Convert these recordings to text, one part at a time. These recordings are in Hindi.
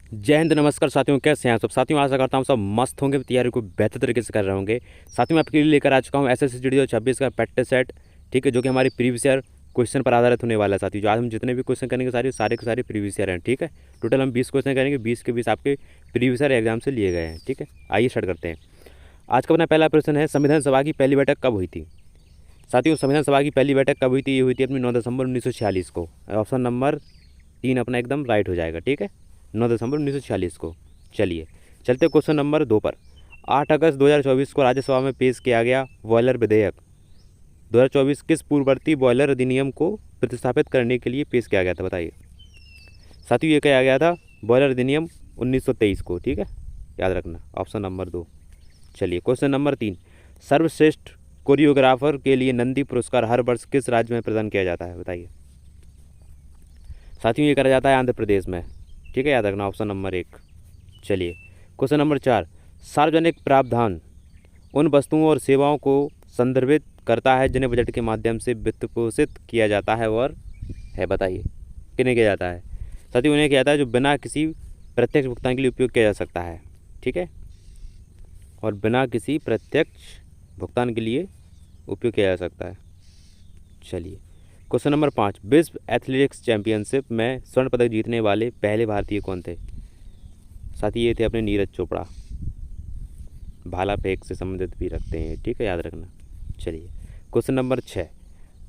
जय हिंद, नमस्कार साथियों। कैसे हैं आप सब साथियों? आशा करता हूँ सब मस्त होंगे, तैयारी को बेहतर तरीके से कर रहे होंगे। साथियों मैं आपके लिए लेकर आ चुका हूँ एसएससी जीडी 26 का प्रैक्टिस सेट। ठीक है, जो कि हमारी प्रीवियस ईयर क्वेश्चन पर आधारित होने वाला है। साथियों जो आज हम जितने भी क्वेश्चन करेंगे सारे के सारे प्रीवियस ईयर हैं। ठीक है, टोटल हम 20 क्वेश्चन करेंगे, 20 के 20 आपके प्रीवियस ईयर एग्जाम से लिए गए हैं। ठीक है, आइए स्टार्ट करते हैं। आज का अपना पहला प्रश्न है, संविधान सभा की पहली बैठक कब हुई थी? साथियों संविधान सभा की पहली बैठक कब हुई थी? ये हुई थी अपनी 9 दिसंबर 1946 को। ऑप्शन नंबर 3 अपना एकदम राइट हो जाएगा। ठीक है, 9 दिसंबर 1946 को। चलिए चलते क्वेश्चन नंबर 2 पर। 8 अगस्त 2024 को राज्यसभा में पेश किया गया बॉयलर विधेयक 2024 किस पूर्ववर्ती बॉयलर अधिनियम को प्रतिस्थापित करने के लिए पेश किया गया था? बताइए साथियों, ये किया गया था बॉयलर अधिनियम 1923 को। ठीक है, याद रखना, ऑप्शन नंबर 2। चलिए क्वेश्चन नंबर 3। सर्वश्रेष्ठ कोरियोग्राफर के लिए नंदी पुरस्कार हर वर्ष किस राज्य में प्रदान किया जाता है? बताइए साथियों, ये करा जाता है आंध्र प्रदेश में। ठीक है, याद रखना, ऑप्शन नंबर 1। चलिए क्वेश्चन नंबर 4। सार्वजनिक प्रावधान उन वस्तुओं और सेवाओं को संदर्भित करता है जिन्हें बजट के माध्यम से वित्त पोषित किया जाता है और है। बताइए किन्हें किया जाता है? साथियों उन्हें किया जाता है जो बिना किसी प्रत्यक्ष भुगतान के लिए उपयोग किया जा सकता है। ठीक है, और बिना किसी प्रत्यक्ष भुगतान के लिए उपयोग किया जा सकता है। चलिए क्वेश्चन नंबर 5। विश्व एथलेटिक्स चैंपियनशिप में स्वर्ण पदक जीतने वाले पहले भारतीय कौन थे? साथी ये थे अपने नीरज चोपड़ा। भाला फेंक से संबंधित भी रखते हैं। ठीक है, याद रखना। चलिए क्वेश्चन नंबर 6।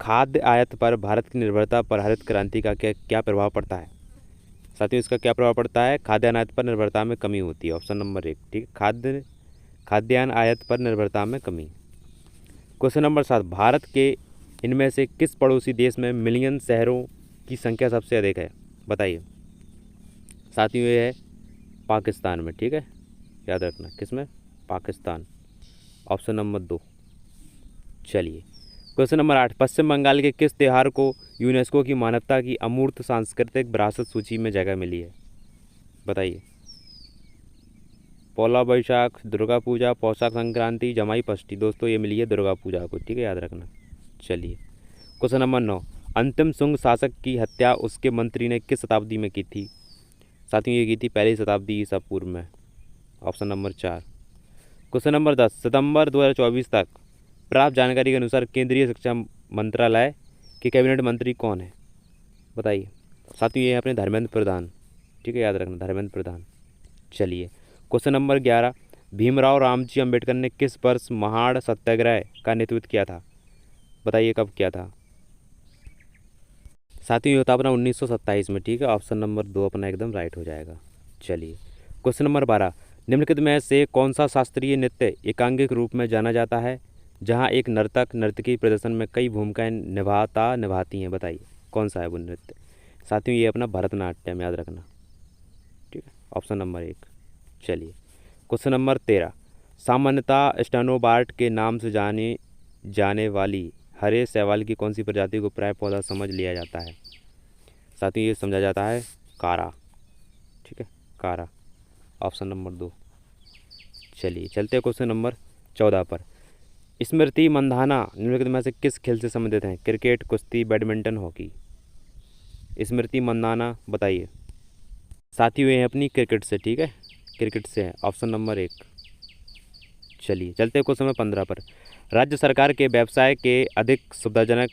खाद्य आयात पर भारत की निर्भरता पर हरित क्रांति का क्या क्या प्रभाव पड़ता है? साथियों इसका क्या प्रभाव पड़ता है? खाद्यान्न आयात पर निर्भरता में कमी होती है। Option number 1। ठीक है, खाद्यान्न आयात पर निर्भरता में कमी। Question number 7। भारत के इनमें से किस पड़ोसी देश में मिलियन शहरों की संख्या सबसे अधिक है? बताइए साथियों, ये है पाकिस्तान में। ठीक है, याद रखना, किस में? Pakistan, option number 2। चलिए क्वेश्चन नंबर 8। पश्चिम बंगाल के किस त्यौहार को यूनेस्को की मानवता की अमूर्त सांस्कृतिक विरासत सूची में जगह मिली है? बताइए पौला बैशाख, दुर्गा पूजा, पौषाक संक्रांति, जमाई षष्ठी। दोस्तों ये मिली है दुर्गा पूजा को। ठीक है, याद रखना। चलिए क्वेश्चन नंबर 9। अंतिम सुंग शासक की हत्या उसके मंत्री ने किस शताब्दी में की थी? साथियों ये की थी पहली शताब्दी ईसा पूर्व में। Option number 4। Question number 10। सितंबर 2024 तक प्राप्त जानकारी के अनुसार केंद्रीय शिक्षा मंत्रालय के कैबिनेट मंत्री कौन है? बताइए साथियों, ये है अपने धर्मेंद्र प्रधान। ठीक है, याद रखना, धर्मेंद्र प्रधान। चलिए क्वेश्चन नंबर 11। भीमराव रामजी अंबेडकर ने किस वर्ष महाड़ सत्याग्रह का नेतृत्व किया था? बताइए कब किया था? साथियों ये होता अपना 1927 में। ठीक है, ऑप्शन नंबर 2 अपना एकदम राइट हो जाएगा। चलिए क्वेश्चन नंबर 12। निम्नलिखित में से कौन सा शास्त्रीय नृत्य एकांगिक रूप में जाना जाता है जहां एक नर्तक नर्तकी प्रदर्शन में कई भूमिकाएं निभाती हैं? बताइए कौन सा है वो नृत्य? साथियों ये अपना भरतनाट्यम, याद रखना। ठीक है, ऑप्शन नंबर 1। चलिए क्वेश्चन नंबर 13। सामान्यतः स्टेनोबार्ट के नाम से जाने वाली हरे शैवाल की कौन सी प्रजाति को प्राय पौधा समझ लिया जाता है? साथियों ये समझा जाता है कारा। ठीक है, कारा, ऑप्शन नंबर 2। चलिए चलते हैं क्वेश्चन नंबर 14 पर। स्मृति मंधाना निम्नलिखित में से किस खेल से संबंधित हैं? क्रिकेट, कुश्ती, बैडमिंटन, हॉकी। स्मृति मंधाना बताइए। साथियों ये हैं अपनी क्रिकेट से। ठीक है, क्रिकेट से है, ऑप्शन नंबर 1। चलिए चलते हैं क्वेश्चन नंबर 15 पर। राज्य सरकार के व्यवसाय के अधिक सुविधाजनक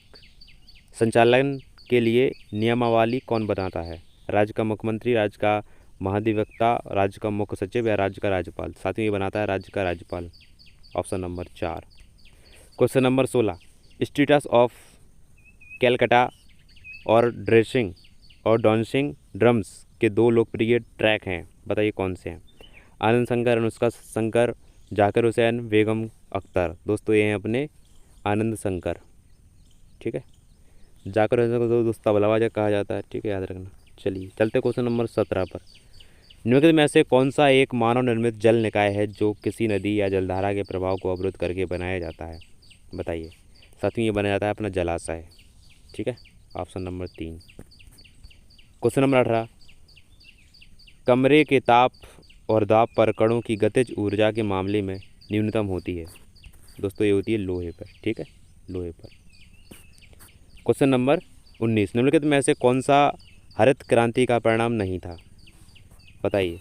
संचालन के लिए नियमावली कौन बनाता है? राज्य का मुख्यमंत्री, राज्य का महाधिवक्ता, राज्य का मुख्य सचिव या राज्य का राज्यपाल? साथियों ये बनाता है राज्य का राज्यपाल। Option number 4। Question number 16। Status of Calcutta और ड्रेसिंग और डांसिंग ड्रम्स के 2 लोकप्रिय ट्रैक हैं। बताइए कौन से हैं? आनंद शंकर, अनुष्का शंकर, जाकिर हुसैन, बेगम अख्तर। दोस्तों ये हैं अपने आनंद शंकर। ठीक है, जाकिर हुसैन को दोस्त तबलावाजा कहा जाता है। ठीक है, याद रखना। चलिए चलते क्वेश्चन नंबर 17 पर। निम्नलिखित में से कौन सा एक मानव निर्मित जल निकाय है जो किसी नदी या जलधारा के प्रभाव को अवरुद्ध करके बनाया जाता है? बताइए साथियों ये बनाया जाता है अपना जलाशय। ठीक है, ऑप्शन नंबर 3। Question number 18। कमरे के ताप और दाब पर कणों की गतिज ऊर्जा के मामले में न्यूनतम होती है? दोस्तों ये होती है लोहे पर। ठीक है, लोहे पर। Question number 19। निम्नलिखित में से कौन सा हरित क्रांति का परिणाम नहीं था? बताइए।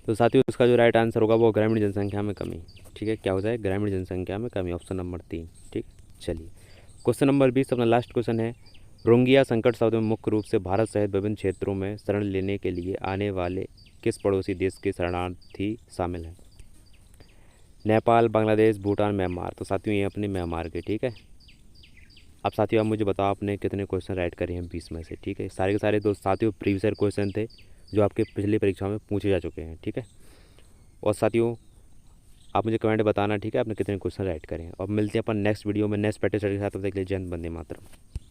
तो साथियों उसका जो राइट आंसर होगा वो ग्रामीण जनसंख्या में कमी। ठीक है, क्या हो जाए, ग्रामीण जनसंख्या में कमी, ऑप्शन नंबर 3। ठीक, चलिए क्वेश्चन नंबर 20 अपना लास्ट क्वेश्चन है। रोहिंग्या संकट शब्द में मुख्य रूप से भारत सहित विभिन्न क्षेत्रों में शरण लेने के लिए आने वाले किस पड़ोसी देश के शरणार्थी शामिल हैं? नेपाल, बांग्लादेश, भूटान, म्यांमार। तो साथियों ये अपने म्यांमार के। ठीक है, अब साथियों आप मुझे बताओ आपने कितने क्वेश्चन राइट करे हैं 20 में से। ठीक है, सारे के सारे दोस्त साथियों प्रीवियस ईयर क्वेश्चन थे जो आपके पिछली परीक्षाओं में पूछे जा चुके हैं। ठीक है, और साथियों आप मुझे कमेंट बताना। ठीक है, आपने कितने क्वेश्चन राइट करें। और मिलते हैं अपन नेक्स्ट वीडियो में नेक्स्ट प्रैक्टिस के साथ। तब तक के लिए जय हिंद, वंदे मातरम।